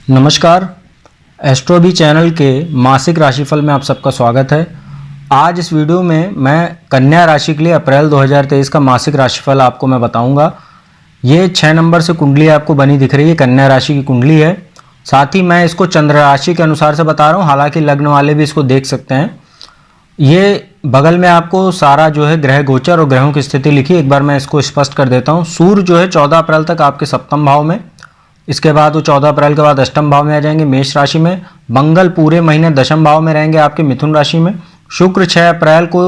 नमस्कार। एस्ट्रोबी चैनल के मासिक राशिफल में आप सबका स्वागत है। आज इस वीडियो में मैं कन्या राशि के लिए अप्रैल 2023 का मासिक राशिफल आपको मैं बताऊंगा। ये 6 नंबर से कुंडली आपको बनी दिख रही है, कन्या राशि की कुंडली है। साथ ही मैं इसको चंद्र राशि के अनुसार से बता रहा हूँ, हालांकि लग्न वाले भी इसको देख सकते हैं। ये बगल में आपको सारा जो है ग्रह गोचर और ग्रहों की स्थिति लिखी, एक बार मैं इसको स्पष्ट कर देता हूँ। सूर्य जो है 14 अप्रैल तक आपके सप्तम भाव में, इसके बाद वो 14 अप्रैल के बाद अष्टम भाव में आ जाएंगे मेष राशि में। मंगल पूरे महीने दशम भाव में रहेंगे आपके मिथुन राशि में। शुक्र 6 अप्रैल को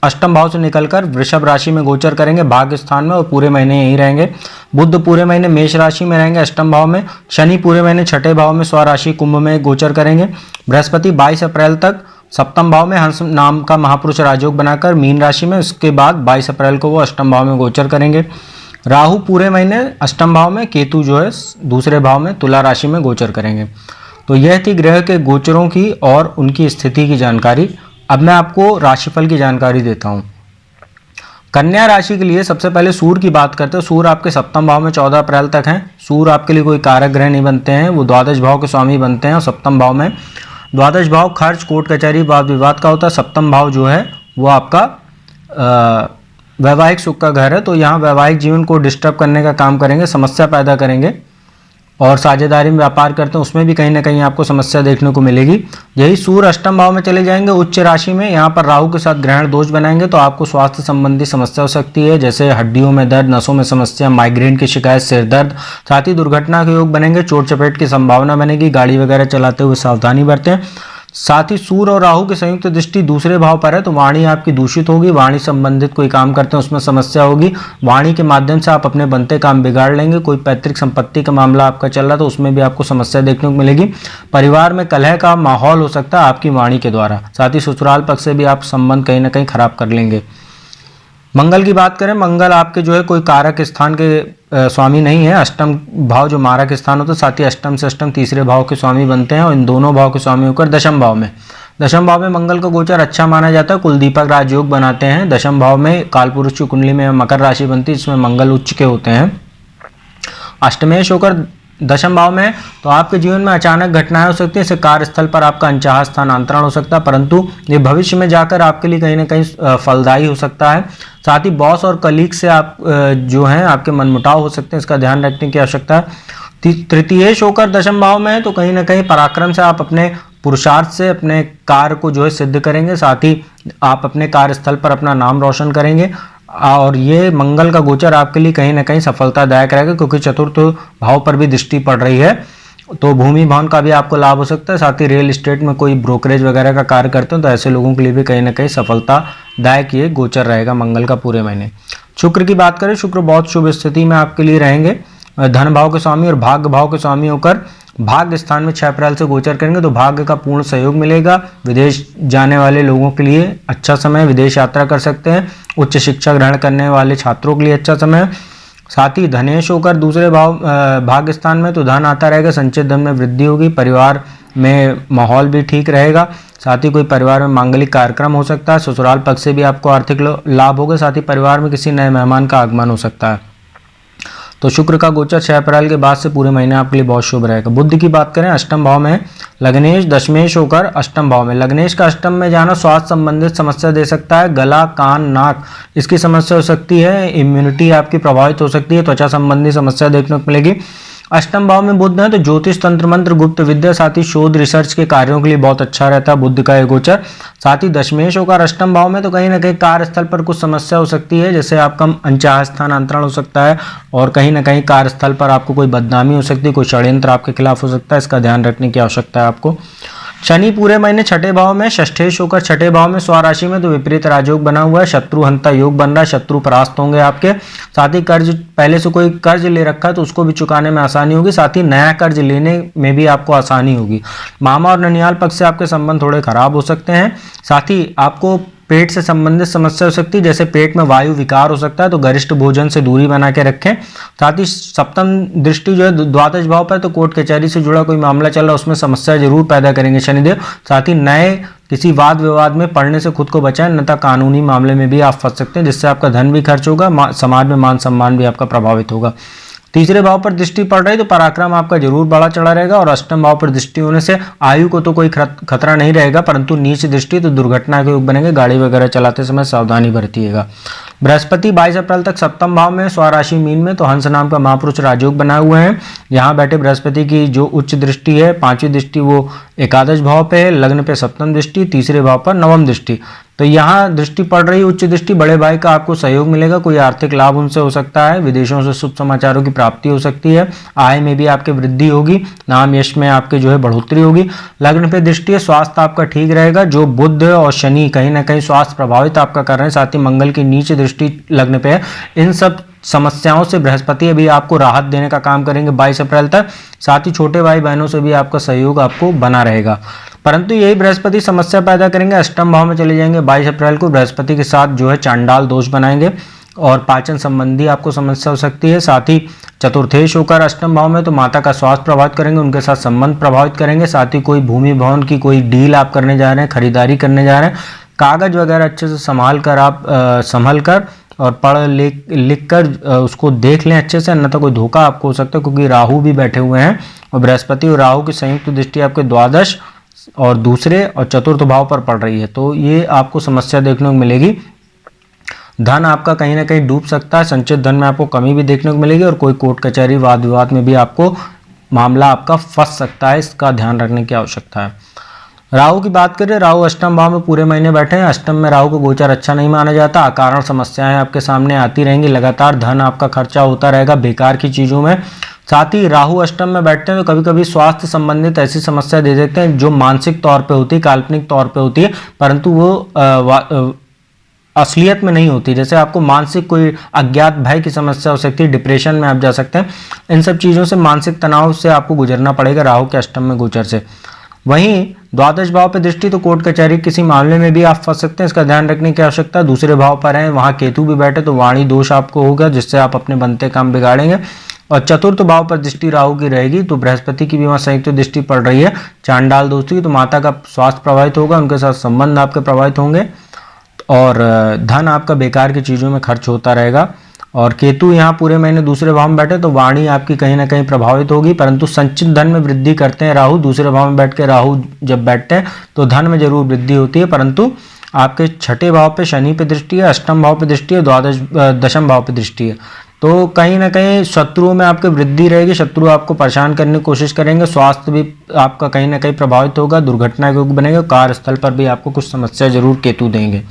अष्टम भाव से निकलकर वृषभ राशि में गोचर करेंगे भाग्य स्थान में, और पूरे महीने यहीं रहेंगे। बुध पूरे महीने मेष राशि में रहेंगे अष्टम भाव में। शनि पूरे महीने छठे भाव में स्वराशि कुंभ में गोचर करेंगे। बृहस्पति 22 अप्रैल तक सप्तम भाव में हंस नाम का महापुरुष राजयोग बनाकर मीन राशि में, उसके बाद 22 अप्रैल को वो अष्टम भाव में गोचर करेंगे। राहु पूरे महीने अष्टम भाव में, केतु जो है दूसरे भाव में तुला राशि में गोचर करेंगे। तो यह थी ग्रह के गोचरों की और उनकी स्थिति की जानकारी। अब मैं आपको राशिफल की जानकारी देता हूं। कन्या राशि के लिए सबसे पहले सूर्य की बात करते हैं। सूर्य आपके सप्तम भाव में 14 अप्रैल तक हैं। सूर्य आपके लिए कोई कारक ग्रह नहीं बनते हैं, वो द्वादश भाव के स्वामी बनते हैं। और सप्तम भाव में द्वादश भाव खर्च, कोर्ट कचहरी, वाद विवाद का होता है। सप्तम भाव जो है वो आपका वैवाहिक सुख का घर है, तो यहाँ वैवाहिक जीवन को डिस्टर्ब करने का काम करेंगे, समस्या पैदा करेंगे। और साझेदारी में व्यापार करते हैं उसमें भी कहीं ना कहीं आपको समस्या देखने को मिलेगी। यही सूर्य अष्टम भाव में चले जाएंगे उच्च राशि में, यहाँ पर राहु के साथ ग्रहण दोष बनाएंगे, तो आपको स्वास्थ्य संबंधी समस्या हो सकती है, जैसे हड्डियों में दर्द, नसों में समस्या, माइग्रेन की शिकायत, सिर दर्द। साथ ही दुर्घटना के योग बनेंगे, चोट चपेट की संभावना बनेगी। गाड़ी वगैरह चलाते हुए सावधानी बरतें। साथ ही सूर्य और राहु की संयुक्त दृष्टि दूसरे भाव पर है, तो वाणी आपकी दूषित होगी। वाणी संबंधित कोई काम करते हैं उसमें समस्या होगी। वाणी के माध्यम से आप अपने बनते काम बिगाड़ लेंगे। कोई पैतृक संपत्ति का मामला आपका चल रहा है तो उसमें भी आपको समस्या देखने को मिलेगी। परिवार में कलह का माहौल हो सकता है आपकी वाणी के द्वारा। साथ ही ससुराल पक्ष से भी आप संबंध कहीं ना कहीं खराब कर लेंगे। मंगल की बात करें, मंगल आपके जो है कोई कारक स्थान के स्वामी नहीं है। अष्टम भाव जो मारक स्थान होता है, साथ ही अष्टम से अष्टम तीसरे भाव के स्वामी बनते हैं, और इन दोनों भाव के स्वामी होकर दशम भाव में मंगल का गोचर अच्छा माना जाता है। कुलदीपक राजयोग बनाते हैं। दशम भाव में कालपुरुष की कुंडली में मकर राशि बनती है, जिसमें मंगल उच्च के होते हैं। अष्टमेश होकर दशम भाव में, तो आपके जीवन में अचानक घटनाएं हो सकती हैं। इससे कार्यस्थल पर आपका अनचाहा स्थानांतरण हो सकता है, परंतु ये भविष्य में जाकर आपके लिए कहीं ना कहीं फलदायी हो सकता है। साथ ही बॉस और कलीग से आप जो हैं आपके मनमुटाव हो सकते हैं, इसका ध्यान रखने की आवश्यकता है। तृतीयेश होकर दशम भाव में है, तो कहीं ना कहीं पराक्रम से आप अपने पुरुषार्थ से अपने कार्य को जो है सिद्ध करेंगे। साथ ही आप अपने कार्यस्थल पर अपना नाम रोशन करेंगे, और ये मंगल का गोचर आपके लिए कहीं ना कहीं सफलतादायक रहेगा, क्योंकि चतुर्थ भाव पर भी दृष्टि पड़ रही है, तो भूमि भवन का भी आपको लाभ हो सकता है। साथ ही रियल एस्टेट में कोई ब्रोकरेज वगैरह का कार्य करते हैं तो ऐसे लोगों के लिए भी कहीं ना कहीं सफलतादायक ये गोचर रहेगा मंगल का पूरे महीने। शुक्र की बात करें, शुक्र बहुत शुभ स्थिति में आपके लिए रहेंगे। धन भाव के स्वामी और भाग्य भाव के स्वामी होकर भाग्य स्थान में 6 अप्रैल से गोचर करेंगे, तो भाग्य का पूर्ण सहयोग मिलेगा। विदेश जाने वाले लोगों के लिए अच्छा समय, विदेश यात्रा कर सकते हैं। उच्च शिक्षा ग्रहण करने वाले छात्रों के लिए अच्छा समय। साथ ही धनेश होकर दूसरे भाव भाग्य स्थान में, तो धन आता रहेगा, संचित धन में वृद्धि होगी। परिवार में माहौल भी ठीक रहेगा। साथ ही कोई परिवार में मांगलिक कार्यक्रम हो सकता है। ससुराल पक्ष से भी आपको आर्थिक लाभ होगा। साथ ही परिवार में किसी नए मेहमान का आगमन हो सकता है। तो शुक्र का गोचर 6 अप्रैल के बाद से पूरे महीने आपके लिए बहुत शुभ रहेगा। बुध की बात करें, अष्टम भाव में लग्नेश दशमेश होकर अष्टम भाव में। लग्नेश का अष्टम में जाना स्वास्थ्य संबंधित समस्या दे सकता है। गला, कान, नाक इसकी समस्या हो सकती है। इम्यूनिटी आपकी प्रभावित हो सकती है। त्वचा संबंधी समस्या देखने को मिलेगी। अष्टम भाव में बुध है, तो ज्योतिष, तंत्र मंत्र, गुप्त विद्या, साथ ही शोध रिसर्च के कार्यों के लिए बहुत अच्छा रहता है बुध का ये गोचर। साथ ही दशमेश होकर अष्टम भाव में, तो कहीं ना कहीं कार्यस्थल पर कुछ समस्या हो सकती है, जैसे आपका अनचाहा स्थानांतरण हो सकता है, और कहीं ना कहीं कार्यस्थल पर आपको कोई बदनामी हो सकती है, कोई षड्यंत्र आपके खिलाफ हो सकता है, इसका ध्यान रखने की आवश्यकता है आपको। शनि पूरे महीने छठे भाव में, षष्ठेश होकर छठे भाव में स्वराशि में, तो विपरीत राजयोग बना हुआ है। शत्रु हंता योग बन रहा है, शत्रु परास्त होंगे आपके। साथ ही कर्ज, पहले से कोई कर्ज ले रखा है तो उसको भी चुकाने में आसानी होगी। साथ ही नया कर्ज लेने में भी आपको आसानी होगी। मामा और ननिहाल पक्ष से आपके संबंध थोड़े खराब हो सकते हैं। साथ ही आपको पेट से संबंधित समस्या हो सकती है, जैसे पेट में वायु विकार हो सकता है, तो गरिष्ठ भोजन से दूरी बना के रखें। साथ ही सप्तम दृष्टि जो है द्वादश भाव पर, तो कोर्ट कचहरी से जुड़ा कोई मामला चल रहा है उसमें समस्या जरूर पैदा करेंगे शनिदेव। साथ ही नए किसी वाद विवाद में पड़ने से खुद को बचाएं, अन्यथा कानूनी मामले में भी आप फंस सकते हैं, जिससे आपका धन भी खर्च होगा, समाज में मान सम्मान भी आपका प्रभावित होगा। तीसरे भाव पर दृष्टि पड़ रही तो पराक्रम आपका जरूर बढ़ा चढ़ा रहेगा, और अष्टम भाव पर दृष्टि होने से आयु को तो कोई खतरा नहीं रहेगा, परंतु नीच दृष्टि तो दुर्घटना के योग बनेंगे, गाड़ी वगैरह चलाते समय सावधानी बरतिएगा। बृहस्पति 22 अप्रैल तक सप्तम भाव में स्वराशि मीन में, तो हंस नाम का महापुरुष राजयोग बनाए हुए हैं। यहाँ बैठे बृहस्पति की जो उच्च दृष्टि है, पांचवी दृष्टि वो एकादश भाव पे है, लग्न पे सप्तम दृष्टि, तीसरे भाव पर नवम दृष्टि। तो यहाँ दृष्टि पड़ रही उच्च दृष्टि, बड़े भाई का आपको सहयोग मिलेगा, कोई आर्थिक लाभ उनसे हो सकता है, विदेशों से शुभ समाचारों की प्राप्ति हो सकती है, आय में भी आपके वृद्धि होगी, नाम यश में आपके जो है बढ़ोतरी होगी। लग्न पे दृष्टि है, स्वास्थ्य आपका ठीक रहेगा। जो बुध और शनि कहीं ना कहीं स्वास्थ्य प्रभावित आपका कर रहे हैं, साथ ही मंगल की नीच दृष्टि लग्न पे है, इन सब समस्याओं से बृहस्पति अभी आपको राहत देने का काम करेंगे 22 अप्रैल तक। साथ ही छोटे भाई बहनों से भी आपका सहयोग आपको बना रहेगा, परंतु यही बृहस्पति समस्या पैदा करेंगे। अष्टम भाव में चले जाएंगे 22 अप्रैल को, बृहस्पति के साथ जो है चांडाल दोष बनाएंगे और पाचन संबंधी आपको समस्या हो सकती है। साथ ही चतुर्थेश होकर अष्टम भाव में, तो माता का स्वास्थ्य प्रभावित करेंगे, उनके साथ संबंध प्रभावित करेंगे। साथ ही कोई भूमि भवन की कोई डील आप करने जा रहे हैं, खरीदारी करने जा रहे हैं, कागज वगैरह अच्छे से संभाल कर आप संभल कर और पढ़ लिख कर उसको देख लें अच्छे से, अन्यथा कोई धोखा आपको हो सकता है, क्योंकि राहु भी बैठे हुए हैं और बृहस्पति और राहु की संयुक्त दृष्टि आपके द्वादश और दूसरे और चतुर्थ भाव पर पड़ रही है, तो ये आपको समस्या देखने को मिलेगी। धन आपका कहीं ना कहीं डूब सकता है, संचित धन में आपको कमी भी देखने को मिलेगी, और कोई कोर्ट कचहरी वाद विवाद में भी आपको मामला आपका फंस सकता है, इसका ध्यान रखने की आवश्यकता है। राहु की बात करें, राहु अष्टम भाव में पूरे महीने बैठे हैं। अष्टम में राहु को गोचर अच्छा नहीं माना जाता, अकारण समस्याएं आपके सामने आती रहेंगी, लगातार धन आपका खर्चा होता रहेगा बेकार की चीज़ों में। साथ ही राहु अष्टम में बैठते हैं तो कभी कभी स्वास्थ्य संबंधित ऐसी समस्या दे देते हैं जो मानसिक तौर पे होती है, काल्पनिक तौर पे होती है, परंतु वो असलियत में नहीं होती। जैसे आपको मानसिक कोई अज्ञात भय की समस्या हो सकती है, डिप्रेशन में आप जा सकते हैं, इन सब चीज़ों से, मानसिक तनाव से आपको गुजरना पड़ेगा राहु के अष्टम में गोचर से। वहीं द्वादश भाव पे दृष्टि, तो कोर्ट कचहरी किसी मामले में भी आप फंस सकते हैं, इसका ध्यान रखने की आवश्यकता है। दूसरे भाव पर है, वहाँ केतु भी बैठे तो वाणी दोष आपको होगा, जिससे आप अपने बनते काम बिगाड़ेंगे। और चतुर्थ भाव पर दृष्टि राहु की रहेगी, तो बृहस्पति की भी वहाँ संयुक्त दृष्टि पड़ रही है चांडाल दोष की, तो माता का स्वास्थ्य प्रभावित होगा, उनके साथ संबंध आपके प्रभावित होंगे, और धन आपका बेकार की चीज़ों में खर्च होता रहेगा। और केतु यहाँ पूरे महीने दूसरे भाव में बैठे तो वाणी आपकी कहीं ना कहीं प्रभावित होगी, परंतु संचित धन में वृद्धि करते हैं राहु। दूसरे भाव में बैठ के राहु जब बैठते हैं तो धन में जरूर वृद्धि होती है, परंतु आपके छठे भाव पे शनि पे दृष्टि है, अष्टम भाव पे दृष्टि है, दशम भाव पे दृष्टि है, तो कहीं ना कहीं शत्रुओं में आपके वृद्धि रहेगी, शत्रु आपको परेशान करने की कोशिश करेंगे, स्वास्थ्य भी आपका कहीं ना कहीं प्रभावित होगा, दुर्घटना के योग बनेगा, कार्यस्थल पर भी आपको कुछ समस्या जरूर केतु देंगे।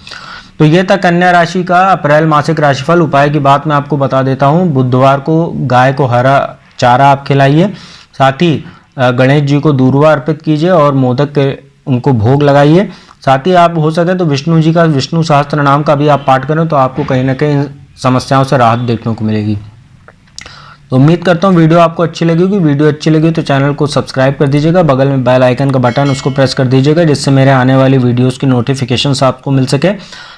तो ये था कन्या राशि का अप्रैल मासिक राशिफल। उपाय की बात मैं आपको बता देता हूँ, बुधवार को गाय को हरा चारा आप खिलाइए, साथ ही गणेश जी को दूर्वा अर्पित कीजिए और मोदक के उनको भोग लगाइए। साथ ही आप हो सके तो विष्णु जी का विष्णु सहस्त्र नाम का भी आप पाठ करें, तो आपको कहीं ना कहीं समस्याओं से राहत देखने को मिलेगी। तो उम्मीद करता हूँ वीडियो आपको अच्छी लगी होगी। वीडियो अच्छी लगी तो चैनल को सब्सक्राइब कर दीजिएगा, बगल में बेल आइकन का बटन उसको प्रेस कर दीजिएगा, जिससे मेरे आने वाली वीडियोस की नोटिफिकेशंस आपको मिल सके।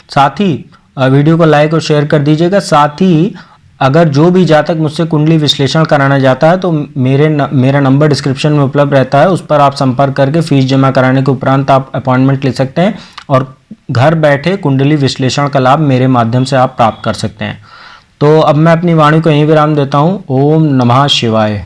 साथ ही वीडियो को लाइक और शेयर कर दीजिएगा। साथ ही अगर जो भी जातक मुझसे कुंडली विश्लेषण कराना चाहता है तो मेरा नंबर डिस्क्रिप्शन में उपलब्ध रहता है, उस पर आप संपर्क करके फीस जमा कराने के उपरांत आप अपॉइंटमेंट ले सकते हैं और घर बैठे कुंडली विश्लेषण का लाभ मेरे माध्यम से आप प्राप्त कर सकते हैं। तो अब मैं अपनी वाणी को यहीं विराम देता हूँ। ओम नमः शिवाय।